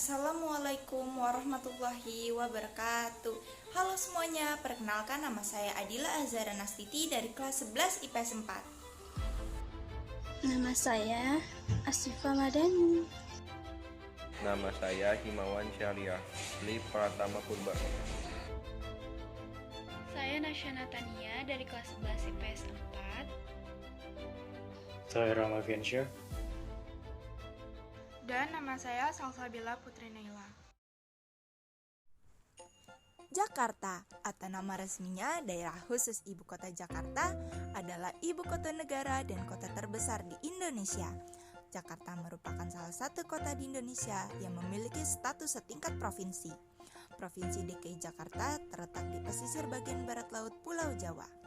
Assalamualaikum warahmatullahi wabarakatuh. Halo semuanya, perkenalkan nama saya Adila Azhara Nastiti dari kelas 11 IPS 4. Nama saya Asyifa Madani. Nama saya Himawan Syariah, Li Pratama Purba. Saya Nasya Natania dari kelas 11 IPS 4. Saya Rama Fiansyah. Dan nama saya Salsabila Putri Naila. Jakarta atau nama resminya Daerah Khusus Ibu Kota Jakarta adalah ibu kota negara dan kota terbesar di Indonesia. Jakarta merupakan salah satu kota di Indonesia yang memiliki status setingkat provinsi. Provinsi DKI Jakarta terletak di pesisir bagian barat laut Pulau Jawa.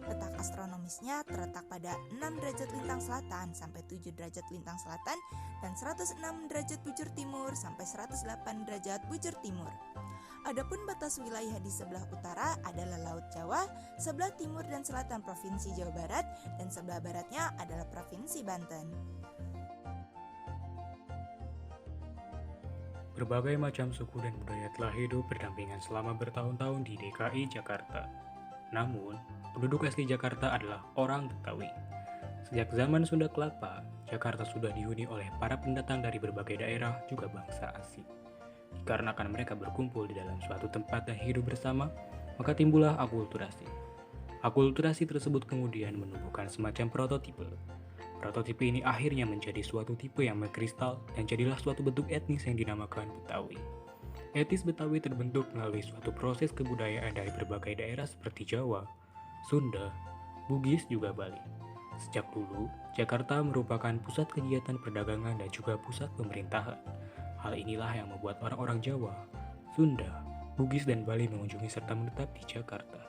Letak astronomisnya terletak pada 6 derajat lintang selatan sampai 7 derajat lintang selatan dan 106 derajat bujur timur sampai 108 derajat bujur timur. Adapun batas wilayah di sebelah utara adalah Laut Jawa, sebelah timur dan selatan Provinsi Jawa Barat, dan sebelah baratnya adalah Provinsi Banten. Berbagai macam suku dan budaya telah hidup berdampingan selama bertahun-tahun di DKI Jakarta. Namun, penduduk asli Jakarta adalah orang Betawi. Sejak zaman Sunda Kelapa, Jakarta sudah dihuni oleh para pendatang dari berbagai daerah juga bangsa asing. Dikarenakan mereka berkumpul di dalam suatu tempat dan hidup bersama, maka timbullah akulturasi. Akulturasi tersebut kemudian menumbuhkan semacam prototipe. Prototipe ini akhirnya menjadi suatu tipe yang mengkristal dan jadilah suatu bentuk etnis yang dinamakan Betawi. Etnis Betawi terbentuk melalui suatu proses kebudayaan dari berbagai daerah seperti Jawa, Sunda, Bugis, juga Bali. Sejak dulu, Jakarta merupakan pusat kegiatan perdagangan dan juga pusat pemerintahan. Hal inilah yang membuat orang-orang Jawa, Sunda, Bugis, dan Bali mengunjungi serta menetap di Jakarta.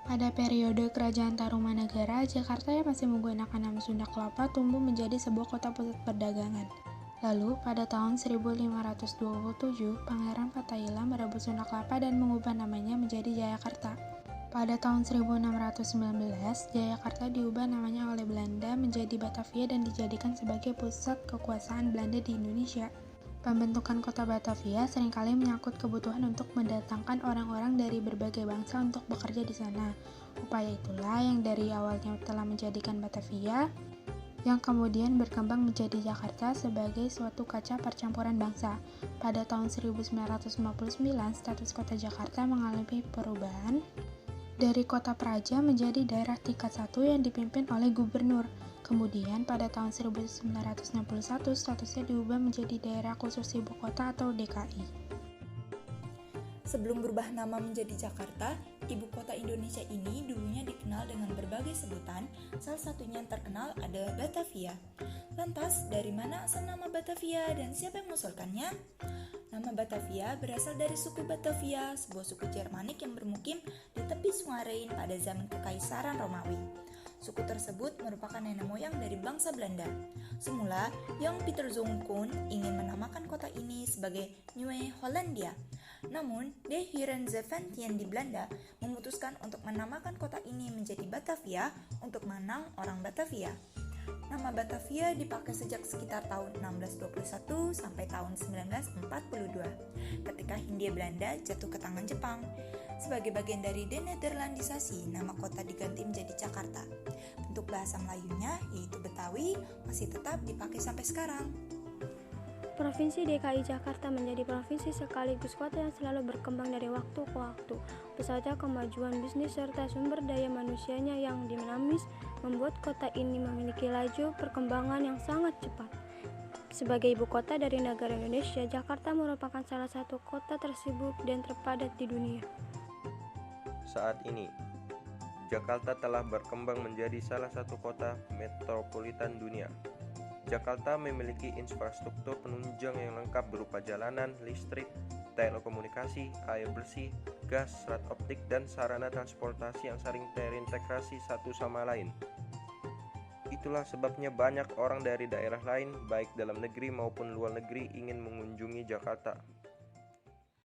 Pada periode Kerajaan Tarumanagara, Jakarta yang masih menggunakan nama Sunda Kelapa tumbuh menjadi sebuah kota pusat perdagangan. Lalu, pada tahun 1527, Pangeran Fatahillah merebut Sunda Kelapa dan mengubah namanya menjadi Jayakarta. Pada tahun 1619, Jayakarta diubah namanya oleh Belanda menjadi Batavia dan dijadikan sebagai pusat kekuasaan Belanda di Indonesia. Pembentukan kota Batavia seringkali menyangkut kebutuhan untuk mendatangkan orang-orang dari berbagai bangsa untuk bekerja di sana. Upaya itulah yang dari awalnya telah menjadikan Batavia, yang kemudian berkembang menjadi Jakarta sebagai suatu kaca percampuran bangsa. Pada tahun 1959, status kota Jakarta mengalami perubahan dari kota praja menjadi daerah tingkat 1 yang dipimpin oleh gubernur. Kemudian pada tahun 1961 statusnya diubah menjadi daerah khusus ibu kota atau DKI. Sebelum berubah nama menjadi Jakarta, ibu kota Indonesia ini dulunya dikenal dengan berbagai sebutan, salah satunya yang terkenal adalah Batavia. Lantas, dari mana asal nama Batavia dan siapa yang mengusulkannya? Nama Batavia berasal dari suku Batavia, sebuah suku Jermanik yang bermukim di tepi Sungai Rhein pada zaman Kekaisaran Romawi. Suku tersebut merupakan nenek moyang dari bangsa Belanda. Semula, Jan Pieter Zoon ingin menamakan kota ini sebagai Nieuwe Hollandia. Namun, De Heren Zeventien di Belanda memutuskan untuk menamakan kota ini menjadi Batavia untuk mengenang orang Batavia. Nama Batavia dipakai sejak sekitar tahun 1621 sampai tahun 1942 ketika Hindia Belanda jatuh ke tangan Jepang. Sebagai bagian dari denederlandisasi, nama kota diganti menjadi Jakarta. Bentuk bahasa Melayunya, yaitu Betawi, masih tetap dipakai sampai sekarang. Provinsi DKI Jakarta menjadi provinsi sekaligus kota yang selalu berkembang dari waktu ke waktu. Pesatnya kemajuan bisnis serta sumber daya manusianya yang dinamis membuat kota ini memiliki laju perkembangan yang sangat cepat. Sebagai ibu kota dari negara Indonesia, Jakarta merupakan salah satu kota tersibuk dan terpadat di dunia. Saat ini, Jakarta telah berkembang menjadi salah satu kota metropolitan dunia. Jakarta memiliki infrastruktur penunjang yang lengkap berupa jalanan, listrik, telekomunikasi, air bersih, gas, serat optik, dan sarana transportasi yang saling terintegrasi satu sama lain. Itulah sebabnya banyak orang dari daerah lain, baik dalam negeri maupun luar negeri, ingin mengunjungi Jakarta.